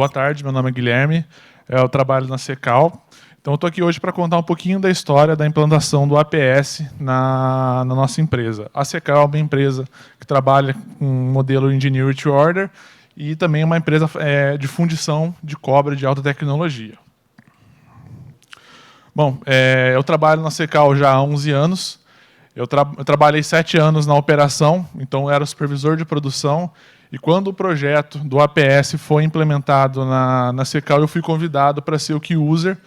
boa tarde, meu nome é Guilherme, eu trabalho na Secal. Então, eu estou aqui hoje para contar um pouquinho da história da implantação do APS na nossa empresa. A Secal é uma empresa que trabalha com modelo Engineer to Order e também é uma empresa de fundição de cobre de alta tecnologia. Bom, eu trabalho na Secal já há 11 anos. Eu trabalhei 7 anos na operação, então eu era supervisor de produção. E quando o projeto do APS foi implementado na Secal, eu fui convidado para ser o key user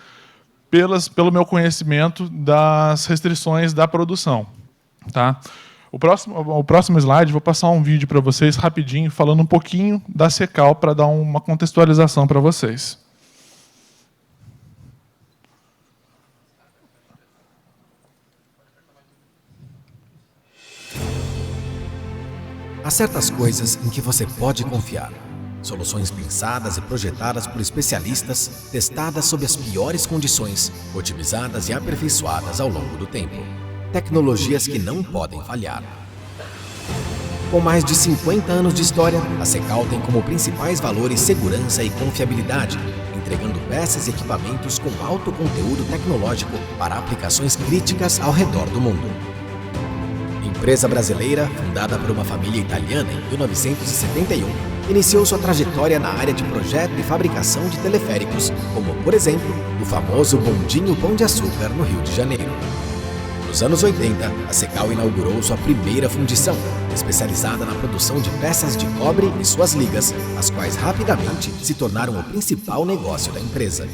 pelo meu conhecimento das restrições da produção. Tá? O próximo slide, vou passar um vídeo para vocês rapidinho, falando um pouquinho da Secal para dar uma contextualização para vocês. Há certas coisas em que você pode confiar. Soluções pensadas e projetadas por especialistas, testadas sob as piores condições, otimizadas e aperfeiçoadas ao longo do tempo. Tecnologias que não podem falhar. Com mais de 50 anos de história, a Secal tem como principais valores segurança e confiabilidade, entregando peças e equipamentos com alto conteúdo tecnológico para aplicações críticas ao redor do mundo. Empresa brasileira, fundada por uma família italiana em 1971, iniciou sua trajetória na área de projeto e fabricação de teleféricos, como, por exemplo, o famoso bondinho Pão de Açúcar, no Rio de Janeiro. Nos anos 80, a Secal inaugurou sua primeira fundição, especializada na produção de peças de cobre e suas ligas, as quais rapidamente se tornaram o principal negócio da empresa.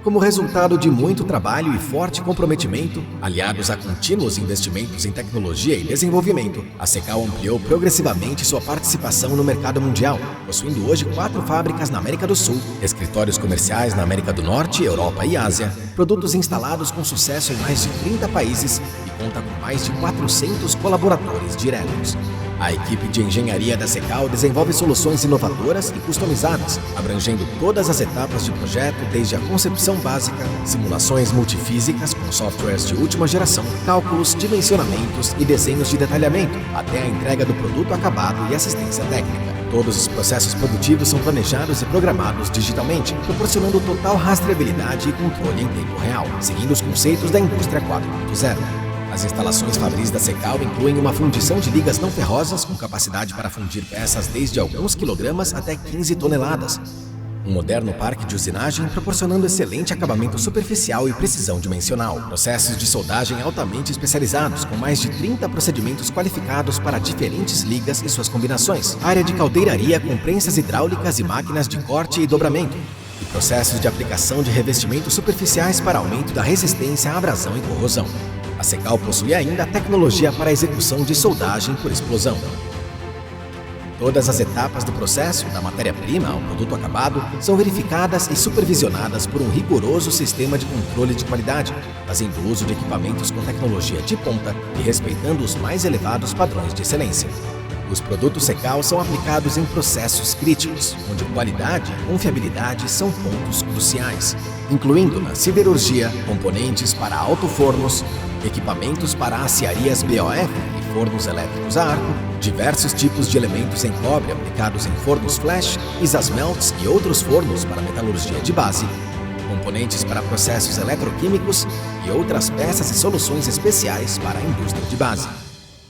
Como resultado de muito trabalho e forte comprometimento, aliados a contínuos investimentos em tecnologia e desenvolvimento, a Secal ampliou progressivamente sua participação no mercado mundial, possuindo hoje 4 fábricas na América do Sul, escritórios comerciais na América do Norte, Europa e Ásia, produtos instalados com sucesso em mais de 30 países e conta com mais de 400 colaboradores diretos. A equipe de engenharia da Secal desenvolve soluções inovadoras e customizadas, abrangendo todas as etapas de projeto, desde a concepção básica, simulações multifísicas com softwares de última geração, cálculos, dimensionamentos e desenhos de detalhamento, até a entrega do produto acabado e assistência técnica. Todos os processos produtivos são planejados e programados digitalmente, proporcionando total rastreabilidade e controle em tempo real, seguindo os conceitos da indústria 4.0. As instalações fabris da Secal incluem uma fundição de ligas não ferrosas com capacidade para fundir peças desde alguns quilogramas até 15 toneladas. Um moderno parque de usinagem proporcionando excelente acabamento superficial e precisão dimensional. Processos de soldagem altamente especializados, com mais de 30 procedimentos qualificados para diferentes ligas e suas combinações. Área de caldeiraria com prensas hidráulicas e máquinas de corte e dobramento. E processos de aplicação de revestimentos superficiais para aumento da resistência à abrasão e corrosão. A Secal possui ainda a tecnologia para a execução de soldagem por explosão. Todas as etapas do processo, da matéria-prima ao produto acabado, são verificadas e supervisionadas por um rigoroso sistema de controle de qualidade, fazendo uso de equipamentos com tecnologia de ponta e respeitando os mais elevados padrões de excelência. Os produtos Secal são aplicados em processos críticos, onde qualidade e confiabilidade são pontos cruciais, incluindo na siderurgia, componentes para alto-fornos, equipamentos para aciarias BOF e fornos elétricos a arco, diversos tipos de elementos em cobre aplicados em fornos flash, isasmelts e outros fornos para metalurgia de base, componentes para processos eletroquímicos e outras peças e soluções especiais para a indústria de base.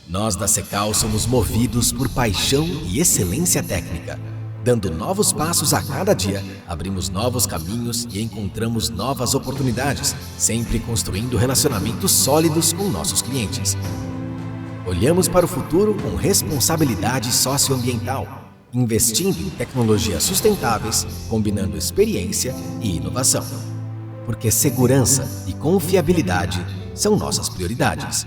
Nós da Secal somos movidos por paixão e excelência técnica. Dando novos passos a cada dia, abrimos novos caminhos e encontramos novas oportunidades, sempre construindo relacionamentos sólidos com nossos clientes. Olhamos para o futuro com responsabilidade socioambiental, investindo em tecnologias sustentáveis, combinando experiência e inovação. Porque segurança e confiabilidade são nossas prioridades.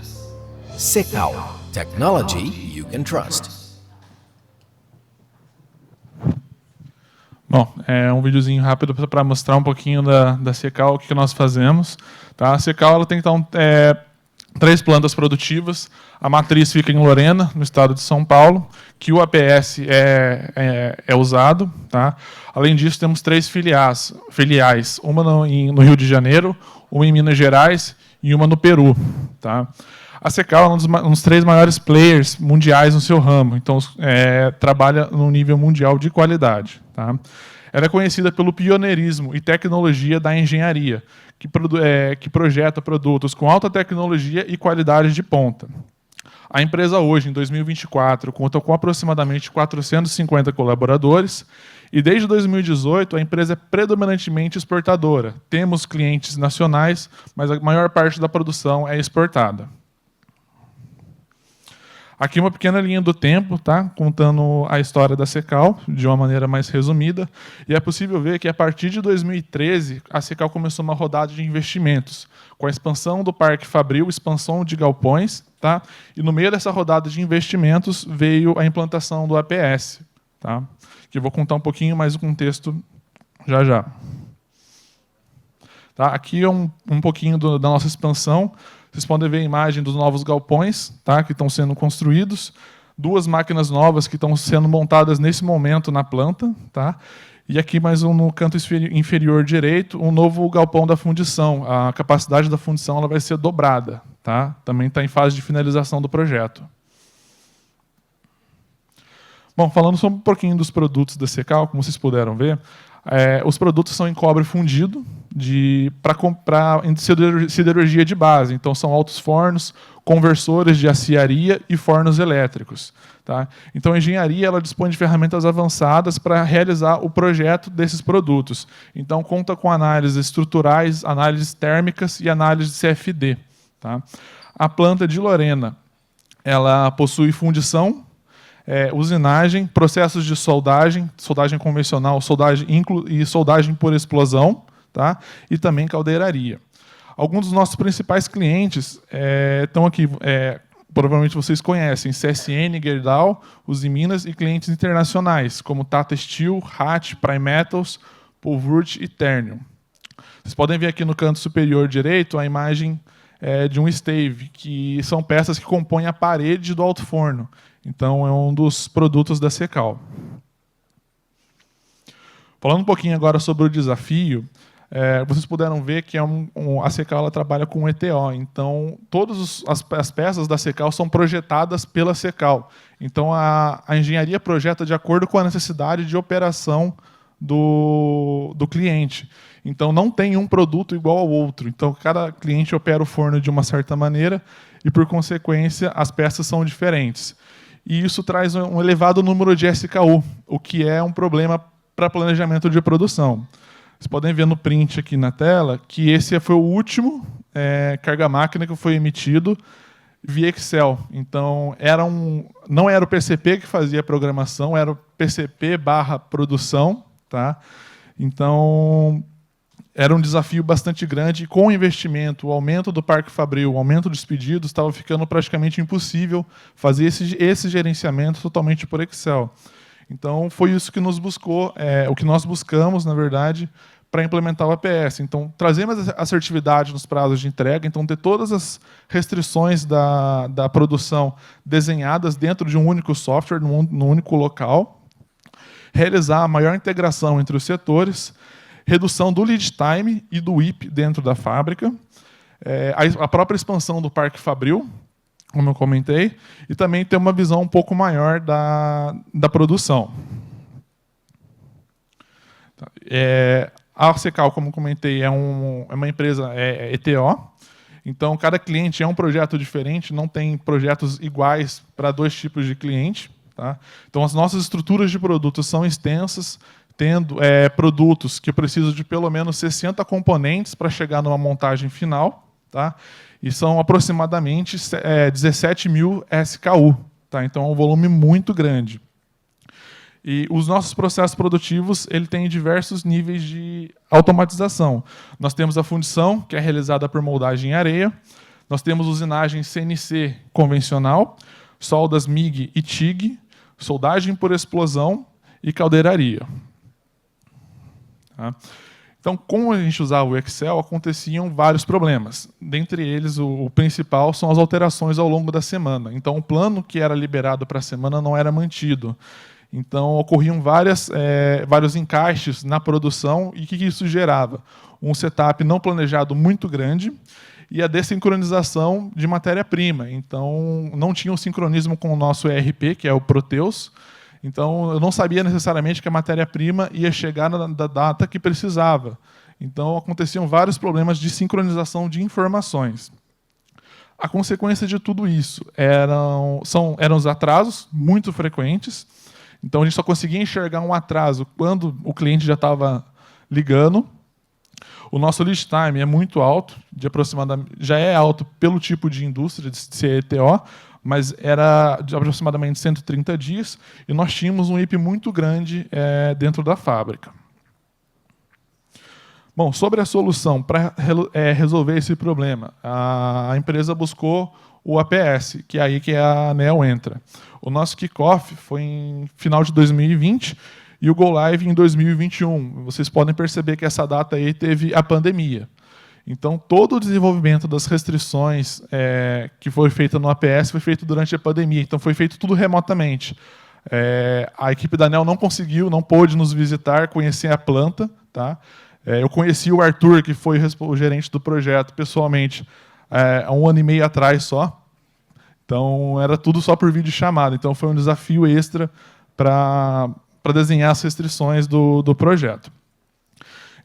Secal. Technology you can trust. Bom, é um videozinho rápido para mostrar um pouquinho da Secal, o que nós fazemos. Tá? A Secal ela tem então, 3 plantas produtivas. A matriz fica em Lorena, no estado de São Paulo, que o APS é usado. Tá? Além disso, temos 3 filiais, uma no Rio de Janeiro, uma em Minas Gerais e uma no Peru. Tá? A Secal é um dos 3 maiores players mundiais no seu ramo, então trabalha no nível mundial de qualidade. Tá? Ela é conhecida pelo pioneirismo e tecnologia da engenharia, que projeta produtos com alta tecnologia e qualidade de ponta. A empresa hoje, em 2024, conta com aproximadamente 450 colaboradores e desde 2018 a empresa é predominantemente exportadora. Temos clientes nacionais, mas a maior parte da produção é exportada. Aqui uma pequena linha do tempo, tá? Contando a história da Cecal de uma maneira mais resumida. E é possível ver que, a partir de 2013, a Cecal começou uma rodada de investimentos, com a expansão do Parque Fabril, expansão de galpões. Tá? E no meio dessa rodada de investimentos veio a implantação do APS. Tá? Que eu vou contar um pouquinho mais o contexto já já. Tá? Aqui é um pouquinho da nossa expansão. Vocês podem ver a imagem dos novos galpões, tá, que estão sendo construídos, 2 máquinas novas que estão sendo montadas nesse momento na planta, tá? E aqui mais um no canto inferior direito, um novo galpão da fundição. A capacidade da fundição ela vai ser dobrada, tá? Também está em fase de finalização do projeto. Bom, falando só um pouquinho dos produtos da Cecal, como vocês puderam ver, os produtos são em cobre fundido para siderurgia de base. Então, são altos fornos, conversores de aciaria e fornos elétricos. Tá? Então, a engenharia ela dispõe de ferramentas avançadas para realizar o projeto desses produtos. Então, conta com análises estruturais, análises térmicas e análise de CFD. Tá? A planta de Lorena ela possui fundição, usinagem, processos de soldagem, soldagem convencional, e soldagem por explosão, tá? E também caldeiraria. Alguns dos nossos principais clientes estão aqui, provavelmente vocês conhecem, CSN, Gerdau, Usiminas e clientes internacionais, como Tata Steel, Hatch, Primetals, Pulvurt e Ternium. Vocês podem ver aqui no canto superior direito a imagem de um stave, que são peças que compõem a parede do alto forno. Então, é um dos produtos da Cecal. Falando um pouquinho agora sobre o desafio, vocês puderam ver que a Cecal ela trabalha com ETO. Então, todas as peças da Cecal são projetadas pela Cecal. Então, a engenharia projeta de acordo com a necessidade de operação do cliente. Então, não tem um produto igual ao outro. Então, cada cliente opera o forno de uma certa maneira e, por consequência, as peças são diferentes. E isso traz um elevado número de SKU, o que é um problema para planejamento de produção. Vocês podem ver no print aqui na tela que esse foi o último carga-máquina que foi emitido via Excel. Então, não era o PCP que fazia a programação, era o PCP/produção. Tá? Então, era um desafio bastante grande. E com o investimento, o aumento do Parque Fabril, o aumento dos pedidos, estava ficando praticamente impossível fazer esse gerenciamento totalmente por Excel. Então, foi isso que o que nós buscamos, na verdade, para implementar o APS. Então, trazer mais assertividade nos prazos de entrega, então ter todas as restrições da produção desenhadas dentro de um único software, num único local, realizar a maior integração entre os setores, redução do lead time e do WIP dentro da fábrica, a própria expansão do Parque Fabril, como eu comentei, e também ter uma visão um pouco maior da produção. A Cecal, como comentei, é uma empresa ETO, então cada cliente é um projeto diferente, não tem projetos iguais para 2 tipos de cliente. Tá? Então, as nossas estruturas de produtos são extensas, tendo produtos que precisam de pelo menos 60 componentes para chegar numa montagem final. Tá? E são aproximadamente 17 mil SKU. Tá? Então, é um volume muito grande. E os nossos processos produtivos têm diversos níveis de automatização. Nós temos a fundição, que é realizada por moldagem em areia. Nós temos usinagem CNC convencional, soldas MIG e TIG, soldagem por explosão e caldeiraria. Tá? Então, como a gente usava o Excel, aconteciam vários problemas. Dentre eles, o principal são as alterações ao longo da semana. Então, o plano que era liberado para a semana não era mantido. Então, ocorriam vários encaixes na produção. E o que isso gerava? Um setup não planejado muito grande e a dessincronização de matéria-prima. Então, não tinha o sincronismo com o nosso ERP, que é o Proteus. Então, eu não sabia necessariamente que a matéria-prima ia chegar na data que precisava. Então, aconteciam vários problemas de sincronização de informações. A consequência de tudo isso eram os atrasos muito frequentes. Então, a gente só conseguia enxergar um atraso quando o cliente já estava ligando. O nosso lead time é muito alto, já é alto pelo tipo de indústria de CETO, mas era de aproximadamente 130 dias, e nós tínhamos um IP muito grande dentro da fábrica. Bom, sobre a solução para resolver esse problema, a empresa buscou o APS, que é aí que a ANEEL entra. O nosso kickoff foi em final de 2020 e o Go Live em 2021. Vocês podem perceber que essa data aí teve a pandemia. Então, todo o desenvolvimento das restrições que foi feito no APS foi feito durante a pandemia. Então, foi feito tudo remotamente. A equipe da ANEEL não pôde nos visitar, conhecer a planta. Tá? Eu conheci o Arthur, que foi o gerente do projeto, pessoalmente, há 1 ano e meio atrás só. Então, era tudo só por videochamada. Então, foi um desafio extra para desenhar as restrições do projeto.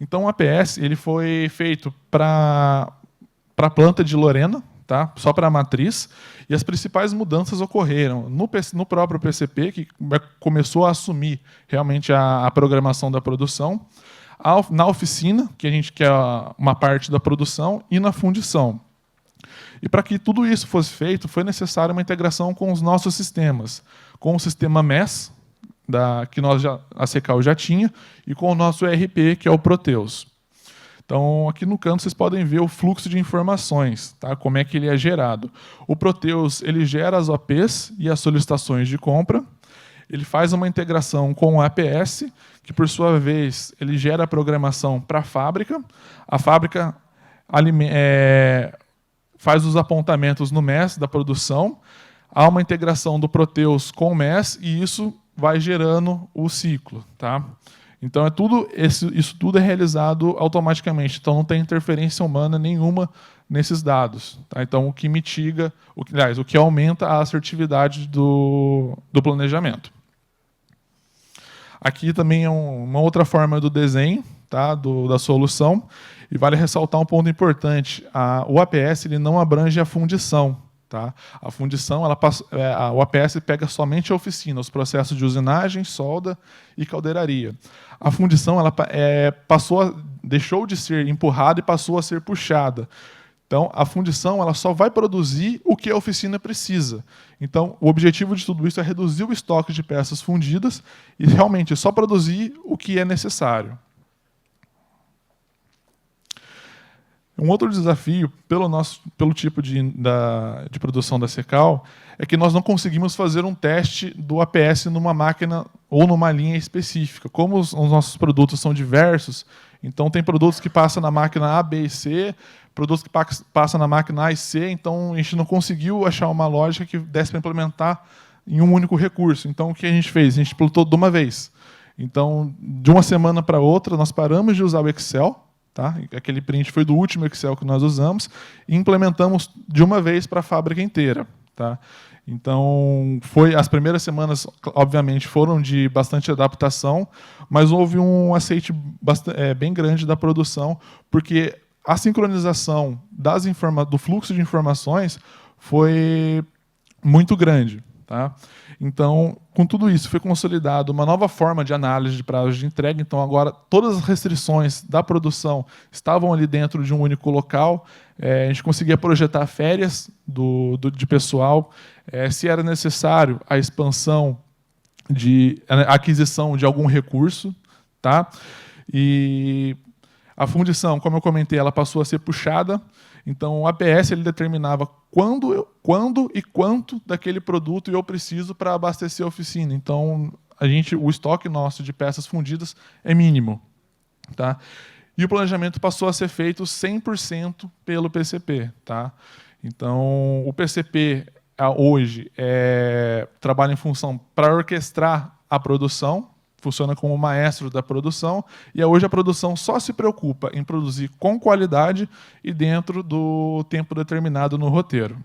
Então, o APS ele foi feito para a planta de Lorena, tá? Só para a matriz, e as principais mudanças ocorreram no próprio PCP, que começou a assumir realmente a programação da produção, na oficina, que é uma parte da produção, e na fundição. E para que tudo isso fosse feito, foi necessária uma integração com os nossos sistemas, com o sistema MES, que a Secal já tinha, e com o nosso ERP, que é o Proteus. Então, aqui no canto, vocês podem ver o fluxo de informações, tá? Como é que ele é gerado. O Proteus ele gera as OPs e as solicitações de compra, ele faz uma integração com o APS, que, por sua vez, ele gera a programação para a fábrica faz os apontamentos no MES da produção, há uma integração do Proteus com o MES, e isso vai gerando o ciclo. Tá? Então, isso tudo é realizado automaticamente. Então, não tem interferência humana nenhuma nesses dados. Tá? Então, o que mitiga, o que aumenta a assertividade do planejamento. Aqui também é uma outra forma do desenho, tá? Da solução. E vale ressaltar um ponto importante. O APS ele não abrange a fundição. Tá? A fundição, o APS pega somente a oficina, os processos de usinagem, solda e caldeiraria. A fundição deixou de ser empurrada e passou a ser puxada. Então, a fundição ela só vai produzir o que a oficina precisa. Então, o objetivo de tudo isso é reduzir o estoque de peças fundidas e realmente só produzir o que é necessário. Um outro desafio, pelo tipo de produção da Secal, é que nós não conseguimos fazer um teste do APS numa máquina ou numa linha específica. Como os nossos produtos são diversos, então tem produtos que passam na máquina A, B e C, produtos que passam na máquina A e C, então a gente não conseguiu achar uma lógica que desse para implementar em um único recurso. Então, o que a gente fez? A gente pilotou de uma vez. Então, de uma semana para outra, nós paramos de usar o Excel, tá? Aquele print foi do último Excel que nós usamos, e implementamos de uma vez para a fábrica inteira. Tá? Então, as primeiras semanas, obviamente, foram de bastante adaptação, mas houve um aceite bem grande da produção, porque a sincronização do fluxo de informações foi muito grande. Tá? Então, com tudo isso, foi consolidado uma nova forma de análise de prazos de entrega. Então, agora, todas as restrições da produção estavam ali dentro de um único local. A gente conseguia projetar férias de pessoal. Se era necessário a expansão a aquisição de algum recurso. Tá? E a fundição, como eu comentei, ela passou a ser puxada. Então, o APS ele determinava quando e quanto daquele produto eu preciso para abastecer a oficina. Então, o estoque nosso de peças fundidas é mínimo. Tá? E o planejamento passou a ser feito 100% pelo PCP. Tá? Então, o PCP, hoje, trabalha em função para orquestrar a produção, funciona como maestro da produção, e hoje a produção só se preocupa em produzir com qualidade e dentro do tempo determinado no roteiro.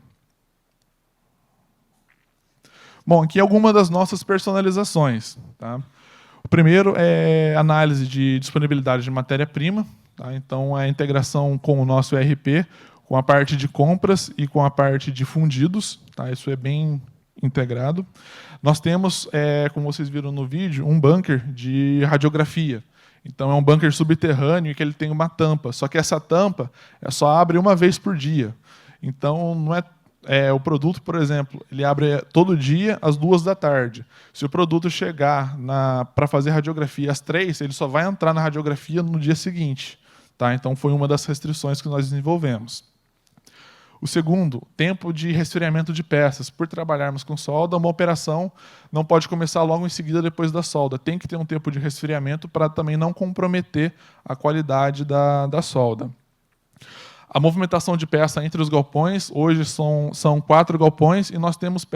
Bom, aqui algumas das nossas personalizações. Tá? O primeiro é análise de disponibilidade de matéria-prima. Tá? Então, a integração com o nosso ERP, com a parte de compras e com a parte de fundidos. Tá? Isso é bem integrado. Nós temos, como vocês viram no vídeo, um bunker de radiografia. Então, é um bunker subterrâneo que ele tem uma tampa. Só que essa tampa só abre uma vez por dia. Então, não é o produto, por exemplo, ele abre todo dia às 14h. Se o produto chegar para fazer radiografia às 3h, ele só vai entrar na radiografia no dia seguinte. Tá? Então, foi uma das restrições que nós desenvolvemos. O segundo, tempo de resfriamento de peças. Por trabalharmos com solda, uma operação não pode começar logo em seguida depois da solda. Tem que ter um tempo de resfriamento para também não comprometer a qualidade da solda. A movimentação de peça entre os galpões, hoje são 4 galpões e nós temos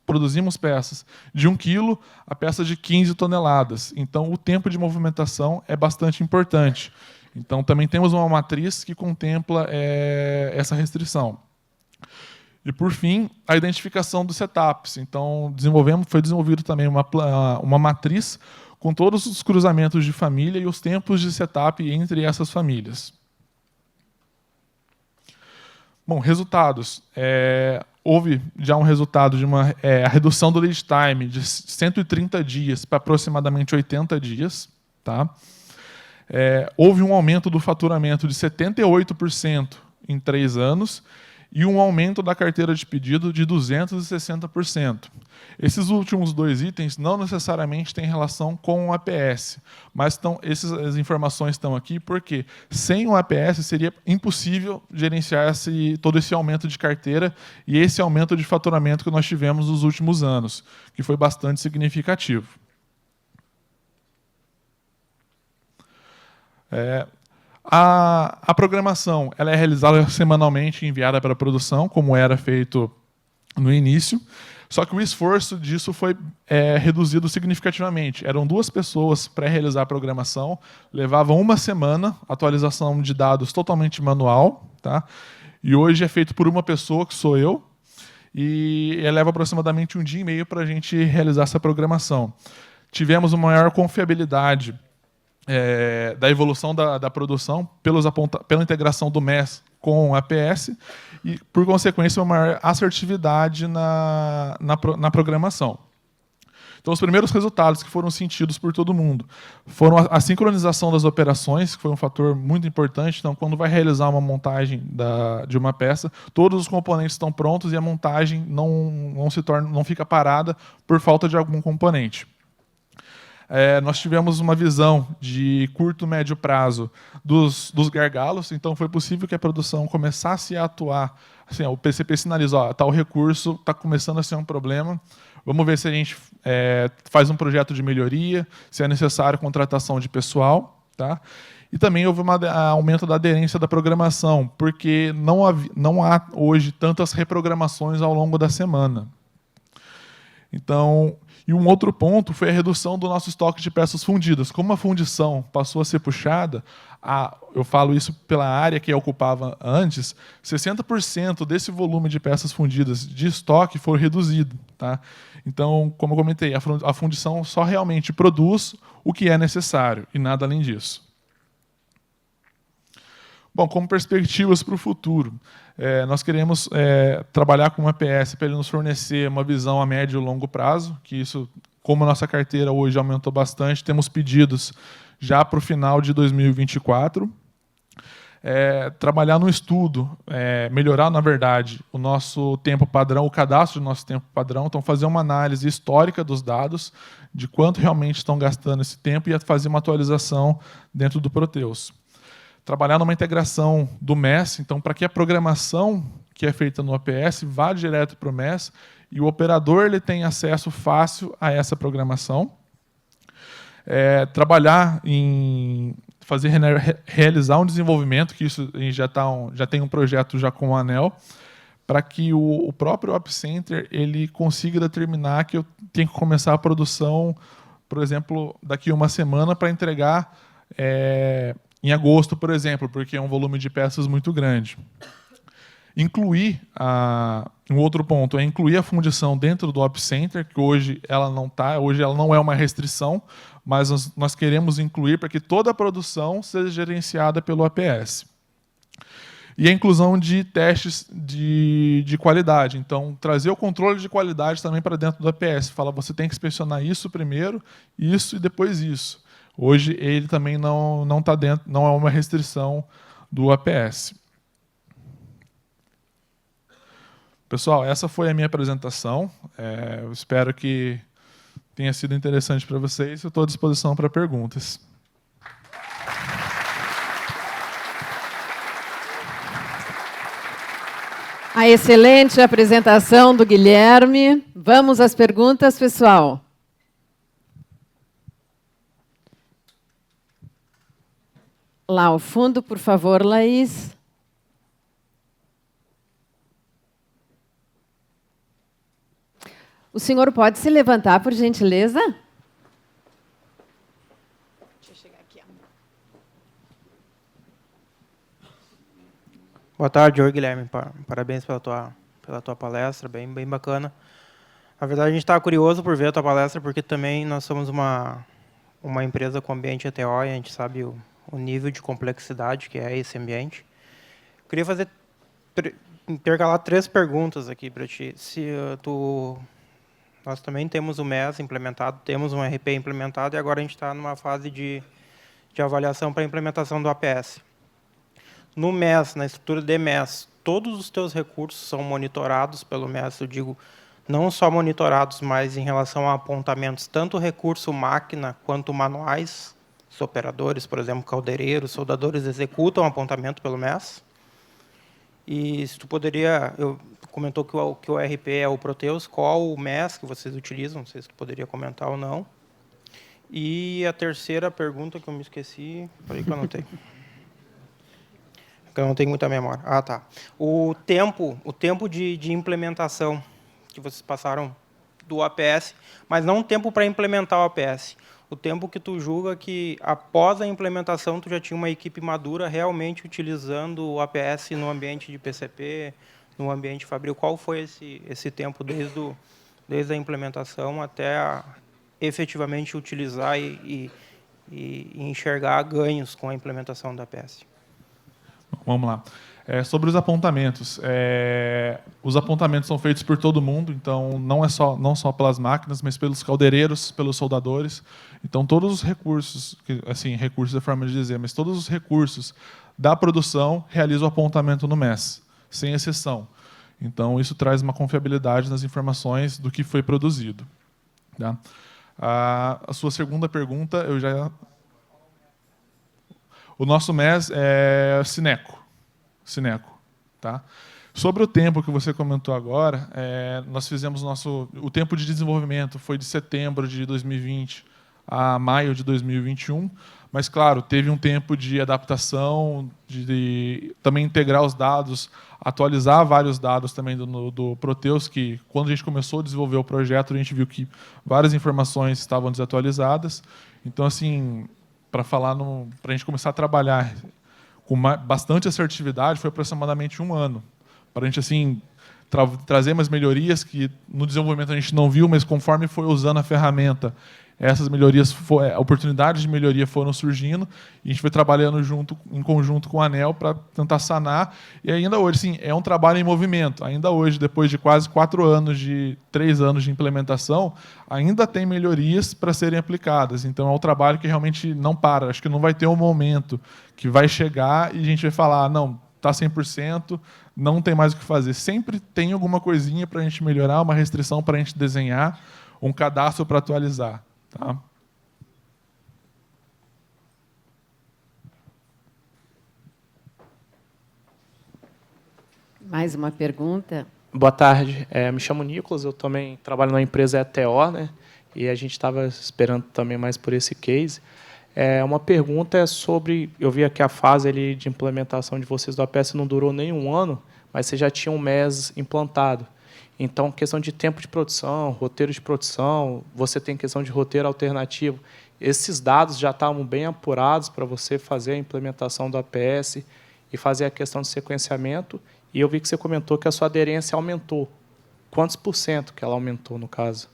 produzimos peças de 1 kg a peça de 15 toneladas. Então, o tempo de movimentação é bastante importante. Então, também temos uma matriz que contempla essa restrição. E, por fim, a identificação dos setups. Então, foi desenvolvido também uma matriz com todos os cruzamentos de família e os tempos de setup entre essas famílias. Bom, resultados. Houve já um resultado de a redução do lead time de 130 dias para aproximadamente 80 dias. Tá? Houve um aumento do faturamento de 78% em 3 anos e um aumento da carteira de pedido de 260%. Esses últimos 2 itens não necessariamente têm relação com o APS, mas essas informações estão aqui porque sem o APS seria impossível gerenciar todo esse aumento de carteira e esse aumento de faturamento que nós tivemos nos últimos anos, que foi bastante significativo. A programação ela é realizada semanalmente e enviada para a produção, como era feito no início, só que o esforço disso foi reduzido significativamente. Eram 2 pessoas para realizar a programação, levavam 1 semana, atualização de dados totalmente manual, tá? E hoje é feito por uma pessoa, que sou eu, e leva aproximadamente 1 dia e meio para a gente realizar essa programação. Tivemos uma maior confiabilidade da evolução da produção pela integração do MES com o APS e, por consequência, uma maior assertividade na programação. Então, os primeiros resultados que foram sentidos por todo mundo foram a sincronização das operações, que foi um fator muito importante. Então, quando vai realizar uma montagem de uma peça, todos os componentes estão prontos e a montagem não fica parada por falta de algum componente. Nós tivemos uma visão de curto e médio prazo dos gargalos, então foi possível que a produção começasse a atuar. Assim, o PCP sinalizou, tal recurso está começando a ser um problema, vamos ver se a gente faz um projeto de melhoria, se é necessário contratação de pessoal. Tá? E também houve um aumento da aderência da programação, porque não há hoje tantas reprogramações ao longo da semana. Então, e um outro ponto foi a redução do nosso estoque de peças fundidas. Como a fundição passou a ser puxada, eu falo isso pela área que eu ocupava antes, 60% desse volume de peças fundidas de estoque foi reduzido. Tá? Então, como eu comentei, a fundição só realmente produz o que é necessário e nada além disso. Bom, como perspectivas para o futuro, nós queremos trabalhar com o APS para ele nos fornecer uma visão a médio e longo prazo, que isso, como a nossa carteira hoje aumentou bastante, temos pedidos já para o final de 2024. Trabalhar no estudo, melhorar, na verdade, o nosso tempo padrão, o cadastro do nosso tempo padrão, então fazer uma análise histórica dos dados, de quanto realmente estão gastando esse tempo e fazer uma atualização dentro do Proteus. Trabalhar numa integração do MES, então, para que a programação que é feita no APS vá direto para o MES e o operador ele tenha acesso fácil a essa programação. Trabalhar em realizar um desenvolvimento, que isso a gente já tem um projeto já com o ANEEL, para que o próprio OpCenter ele consiga determinar que eu tenho que começar a produção, por exemplo, daqui a 1 semana para entregar em agosto, por exemplo, porque é um volume de peças muito grande. Incluir um outro ponto é incluir a fundição dentro do Op Center, que hoje ela não é uma restrição, mas nós queremos incluir para que toda a produção seja gerenciada pelo APS. E a inclusão de testes de qualidade. Então, trazer o controle de qualidade também para dentro do APS. Fala, você tem que inspecionar isso primeiro, isso e depois isso. Hoje, ele também não está dentro, não é uma restrição do APS. Pessoal, essa foi a minha apresentação. Eu espero que tenha sido interessante para vocês. Eu estou à disposição para perguntas. A excelente apresentação do Guilherme. Vamos às perguntas, pessoal. Lá ao fundo, por favor, Laís. O senhor pode se levantar, por gentileza? Deixa eu chegar aqui. Boa tarde, oi Guilherme. Parabéns pela tua palestra, bem bacana. Na verdade, a gente está curioso por ver a tua palestra, porque também nós somos uma empresa com ambiente ETO e a gente sabe o nível de complexidade que é esse ambiente. Queria intercalar 3 perguntas aqui para ti. Nós também temos o MES implementado, temos um RP implementado e agora a gente está numa fase de avaliação para a implementação do APS. No MES, na estrutura de MES, todos os teus recursos são monitorados pelo MES, eu digo, não só monitorados, mas em relação a apontamentos, tanto recurso máquina quanto manuais. Os operadores, por exemplo, caldeireiros, soldadores, executam apontamento pelo MES. E se tu poderia... Comentou que o RP é o Proteus. Qual o MES que vocês utilizam? Não sei se tu poderia comentar ou não. E a terceira pergunta que eu me esqueci... Peraí que eu anotei. Porque eu não tenho muita memória. Ah, tá. O tempo de implementação que vocês passaram do APS, mas não o tempo para implementar o APS. O tempo que tu julga que, após a implementação, tu já tinha uma equipe madura realmente utilizando o APS no ambiente de PCP, no ambiente fabril. Qual foi esse tempo desde a implementação até efetivamente utilizar e enxergar ganhos com a implementação da APS? Vamos lá. Sobre os apontamentos. Os apontamentos são feitos por todo mundo, então não só pelas máquinas, mas pelos caldeireiros, pelos soldadores. Então todos os recursos, assim, recursos é a forma de dizer, mas todos os recursos da produção realizam o apontamento no MES, sem exceção. Então isso traz uma confiabilidade nas informações do que foi produzido. Tá? A sua segunda pergunta, eu já... O nosso MES é Cineco. Tá? Sobre o tempo que você comentou agora, nós fizemos o tempo de desenvolvimento foi de setembro de 2020 a maio de 2021, mas, claro, teve um tempo de adaptação, de também integrar os dados, atualizar vários dados também do Proteus, que, quando a gente começou a desenvolver o projeto, a gente viu que várias informações estavam desatualizadas. Então, assim, para a gente começar a trabalhar com bastante assertividade, foi aproximadamente 1 ano. Para a gente assim, trazer mais melhorias que no desenvolvimento a gente não viu, mas conforme foi usando a ferramenta, essas melhorias, oportunidades de melhoria foram surgindo, e a gente foi trabalhando em conjunto com a ANEEL para tentar sanar. E ainda hoje, sim, é um trabalho em movimento. Ainda hoje, depois de quase 3 anos de implementação, ainda tem melhorias para serem aplicadas. Então, é um trabalho que realmente não para. Acho que não vai ter um momento que vai chegar e a gente vai falar, não, está 100%, não tem mais o que fazer. Sempre tem alguma coisinha para a gente melhorar, uma restrição para a gente desenhar, um cadastro para atualizar. Tá? Mais uma pergunta. Boa tarde, me chamo Nicolas, eu também trabalho na empresa ETO, né? E a gente estava esperando também mais por esse case. Uma pergunta é sobre, eu vi que a fase ali de implementação de vocês do APS não durou nem 1 ano, mas você já tinha um MES implantado. Então, questão de tempo de produção, roteiro de produção, você tem questão de roteiro alternativo. Esses dados já estavam bem apurados para você fazer a implementação do APS e fazer a questão de sequenciamento. E eu vi que você comentou que a sua aderência aumentou. Quantos por cento que ela aumentou, no caso?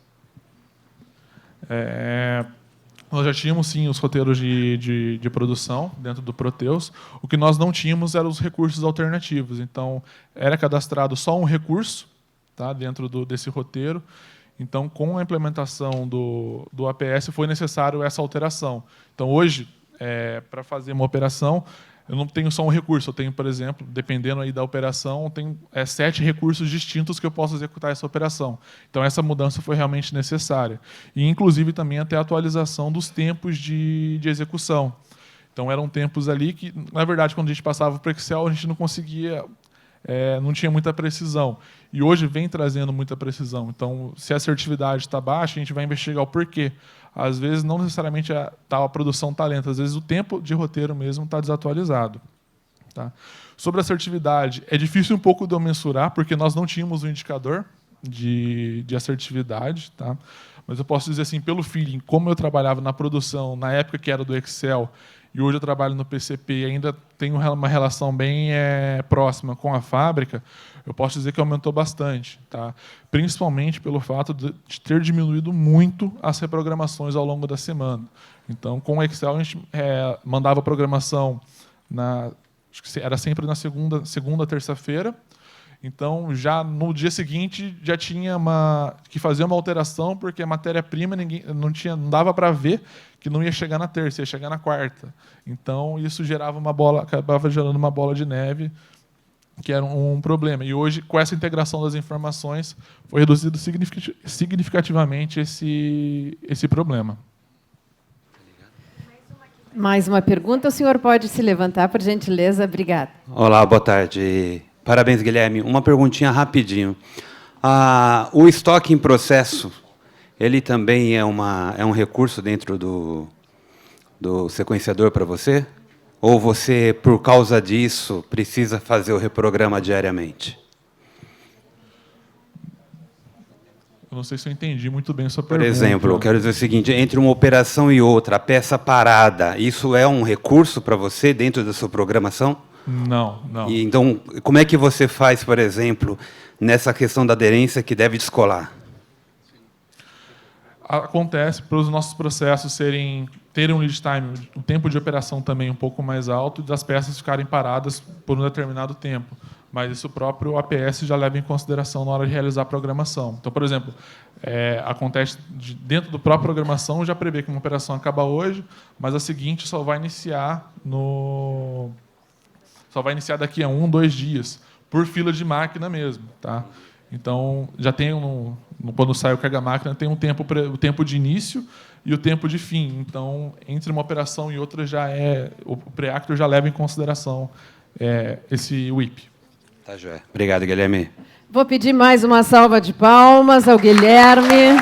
Nós já tínhamos, sim, os roteiros de produção dentro do Proteus. O que nós não tínhamos eram os recursos alternativos. Então, era cadastrado só um recurso, tá, dentro desse roteiro. Então, com a implementação do APS, foi necessário essa alteração. Então, hoje, para fazer uma operação, eu não tenho só um recurso. Eu tenho, por exemplo, dependendo aí da operação, eu tenho 7 recursos distintos que eu posso executar essa operação. Então, essa mudança foi realmente necessária. E, inclusive, também até a atualização dos tempos de execução. Então, eram tempos ali que, na verdade, quando a gente passava para o Excel, a gente não conseguia... não tinha muita precisão. E hoje vem trazendo muita precisão. Então, se a assertividade está baixa, a gente vai investigar o porquê. Às vezes, não necessariamente a produção está lenta, às vezes o tempo de roteiro mesmo está desatualizado. Tá? Sobre a assertividade, é difícil um pouco de eu mensurar, porque nós não tínhamos um indicador de assertividade. Tá? Mas eu posso dizer assim, pelo feeling, como eu trabalhava na produção, na época que era do Excel, e hoje eu trabalho no PCP e ainda tenho uma relação bem próxima com a fábrica, eu posso dizer que aumentou bastante. Tá? Principalmente pelo fato de ter diminuído muito as reprogramações ao longo da semana. Então, com o Excel, a gente mandava a programação, acho que era sempre na segunda terça-feira. Então, já no dia seguinte, já tinha que fazer uma alteração, porque a matéria-prima não dava para ver que não ia chegar na terça, ia chegar na quarta. Então, isso acabava gerando uma bola de neve, que era um problema. E hoje, com essa integração das informações, foi reduzido significativamente esse problema. Mais uma pergunta. O senhor pode se levantar, por gentileza. Obrigada. Olá, boa tarde. Parabéns, Guilherme. Uma perguntinha rapidinho. O estoque em processo, ele também é um recurso dentro do sequenciador para você? Ou você, por causa disso, precisa fazer o reprograma diariamente? Eu não sei se eu entendi muito bem a sua pergunta. Por exemplo, eu quero dizer o seguinte, entre uma operação e outra, a peça parada, isso é um recurso para você dentro da sua programação? Não, não. E, então, como é que você faz, por exemplo, nessa questão da aderência que deve descolar? Acontece para os nossos processos terem um lead time, um tempo de operação também um pouco mais alto, e das peças ficarem paradas por um determinado tempo. Mas isso o próprio APS já leva em consideração na hora de realizar a programação. Então, por exemplo, acontece dentro do próprio programação, já prevê que uma operação acaba hoje, mas a seguinte só vai iniciar daqui a 1, 2 dias, por fila de máquina mesmo. Tá? Então, já tem, quando sai o carga-máquina, tem o tempo de início e o tempo de fim. Então, entre uma operação e outra, o Preactor já leva em consideração esse WIP. Tá, joia. Obrigado, Guilherme. Vou pedir mais uma salva de palmas ao Guilherme.